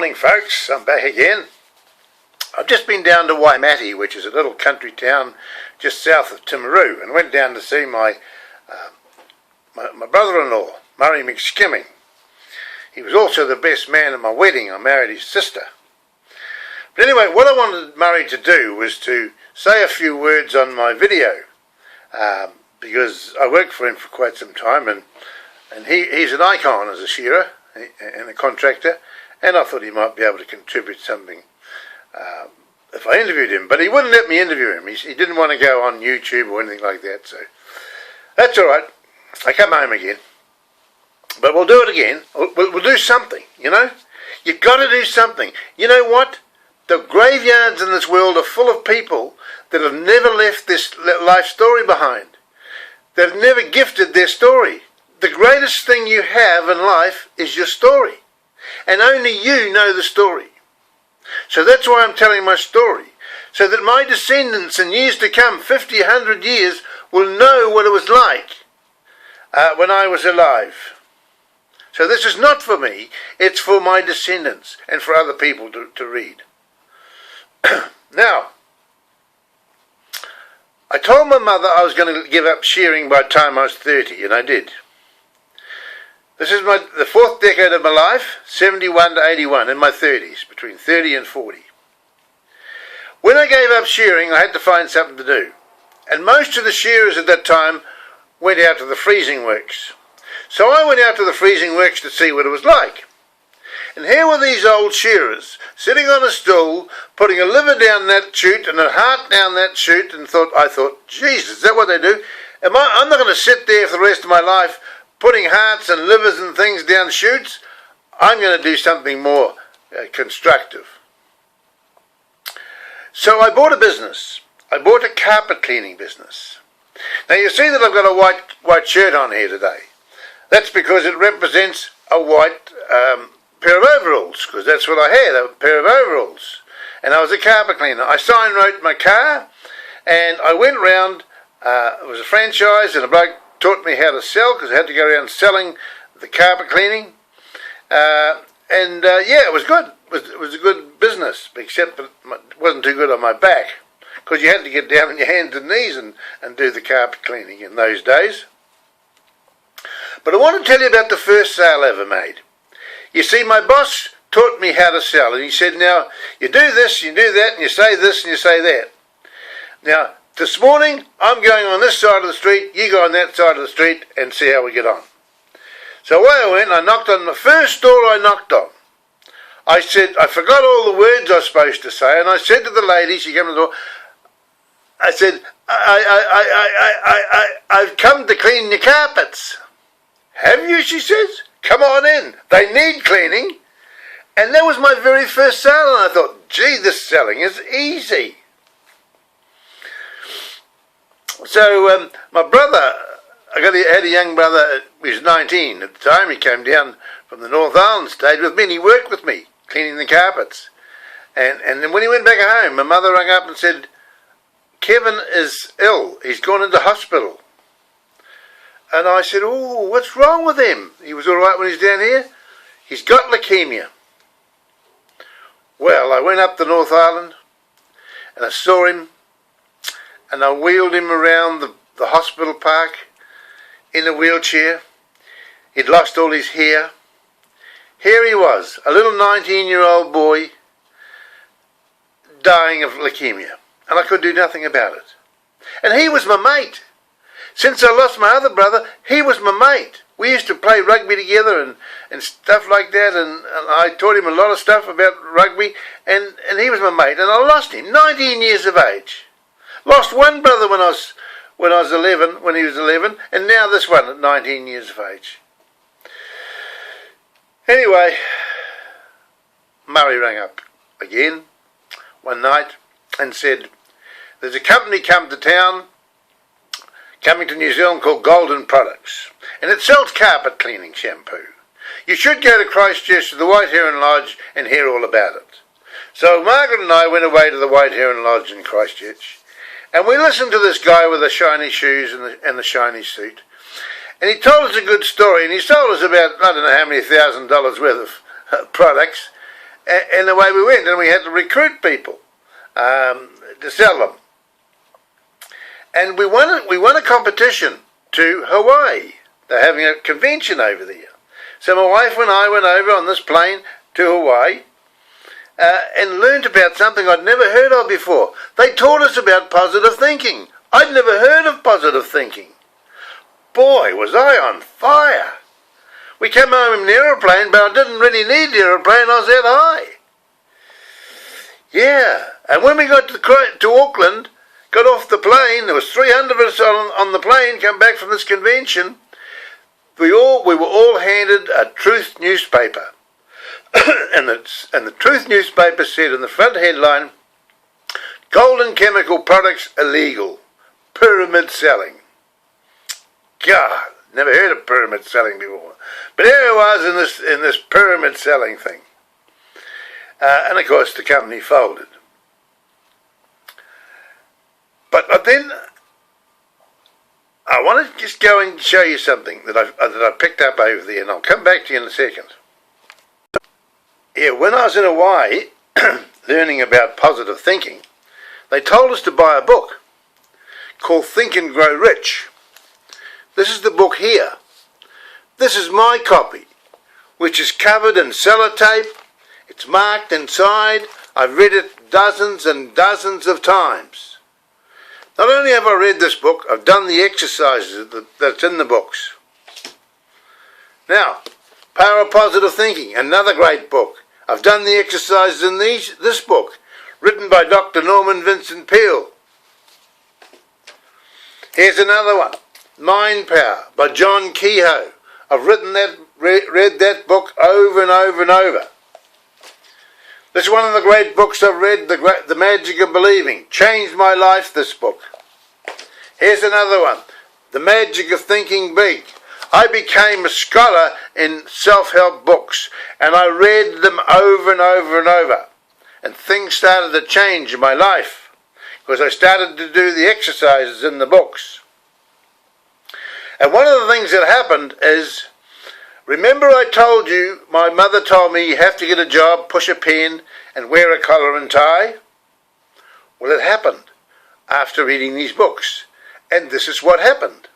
Morning folks, I'm back again. I've just been down to Waimate, which is a little country town just south of Timaru, and went down to see my brother-in-law, Murray McSkimming. He was also the best man at my wedding. I married his sister. But anyway, what I wanted Murray to do was to say a few words on my video, because I worked for him for quite some time, and he's an icon as a shearer and a contractor, and I thought he might be able to contribute something if I interviewed him. But he wouldn't let me interview him. He didn't want to go on YouTube or anything like that, so that's all right. I come home again. But we'll do it again. We'll do something, you know. You've got to do something. You know what? The graveyards in this world are full of people that have never left this life story behind. They've never gifted their story. The greatest thing you have in life is your story. And only you know the story. So that's why I'm telling my story. So that my descendants in years to come, 50, 100 years, will know what it was like when I was alive. So this is not for me, it's for my descendants and for other people to read. Now, I told my mother I was going to give up shearing by the time I was 30, and I did. This is the fourth decade of my life, 71 to 81, in my 30s, between 30 and 40. When I gave up shearing, I had to find something to do. And most of the shearers at that time went out to the freezing works. So I went out to the freezing works to see what it was like. And here were these old shearers, sitting on a stool, putting a liver down that chute and a heart down that chute, and I thought, Jesus, is that what they do? I'm not going to sit there for the rest of my life putting hearts and livers and things down chutes. I'm going to do something more constructive. So I bought a business. I bought a carpet cleaning business. Now you see that I've got a white shirt on here today. That's because it represents a white pair of overalls, because that's what I had, a pair of overalls. And I was a carpet cleaner. I sign-wrote my car, and I went round. It was a franchise, and a bloke taught me how to sell, because I had to go around selling the carpet cleaning. Yeah, it was good. It was a good business, except it wasn't too good on my back, because you had to get down on your hands and knees and do the carpet cleaning in those days. But I want to tell you about the first sale I ever made. You see, my boss taught me how to sell, and he said, now, you do this, you do that, and you say this, and you say that. Now, this morning, I'm going on this side of the street, you go on that side of the street, and see how we get on. So away I went, I knocked on the first door I knocked on. I said, I forgot all the words I was supposed to say, and I said to the lady, she came to the door, I said, I've come to clean your carpets. Have you, she says? Come on in. They need cleaning. And that was my very first sale, and I thought, gee, this selling is easy. So my brother, had a young brother, he was 19 at the time. He came down from the North Island, stayed with me, and he worked with me, cleaning the carpets. And then when he went back home, my mother rang up and said, Kevin is ill. He's gone into hospital. And I said, oh, what's wrong with him? He was all right when he's down here. He's got leukemia. Well, I went up to North Island and I saw him, and I wheeled him around the hospital park in a wheelchair. He'd lost all his hair. Here he was, a little 19-year-old boy dying of leukemia, and I could do nothing about it. And he was my mate. Since I lost my other brother, he was my mate. We used to play rugby together and stuff like that, and I taught him a lot of stuff about rugby, and he was my mate, and I lost him, 19 years of age. Lost one brother when he was 11, and now this one at 19 years of age. Anyway, Murray rang up again one night and said, there's a company come to town, coming to New Zealand, called Golden Products, and it sells carpet cleaning shampoo. You should go to Christchurch to the White Heron Lodge and hear all about it. So Margaret and I went away to the White Heron Lodge in Christchurch, and we listened to this guy with the shiny shoes and the shiny suit, and he told us a good story, and he sold us about, I don't know how many $1,000 worth of products, And away we went, and we had to recruit people to sell them. And we won a competition to Hawaii. They're having a convention over there. So my wife and I went over on this plane to Hawaii and learned about something I'd never heard of before. They taught us about positive thinking. I'd never heard of positive thinking. Boy, was I on fire. We came home in an aeroplane, but I didn't really need the aeroplane. I was that high. Yeah, and when we got to Auckland, got off the plane, there was 300 of us on the plane, come back from this convention. We were all handed a Truth newspaper. and the Truth newspaper said in the front headline, "Golden chemical products illegal. Pyramid selling." God, never heard of pyramid selling before. But here it was in this pyramid selling thing. And of course the company folded. But then I want to just go and show you something that I picked up over there, and I'll come back to you in a second. Yeah, when I was in Hawaii learning about positive thinking, they told us to buy a book called Think and Grow Rich. This is the book here. This is my copy, which is covered in sellotape. It's marked inside. I've read it dozens and dozens of times. Not only have I read this book, I've done the exercises that's in the books. Now, Power of Positive Thinking, another great book. I've done the exercises in this book, written by Dr. Norman Vincent Peale. Here's another one, Mind Power by John Kehoe. I've read that book over and over and over. This is one of the great books I've read, The Magic of Believing. Changed my life, this book. Here's another one, The Magic of Thinking Big. I became a scholar in self-help books, and I read them over and over and over. And things started to change in my life, because I started to do the exercises in the books. And one of the things that happened is, remember I told you, my mother told me you have to get a job, push a pen, and wear a collar and tie? Well, it happened after reading these books. And this is what happened.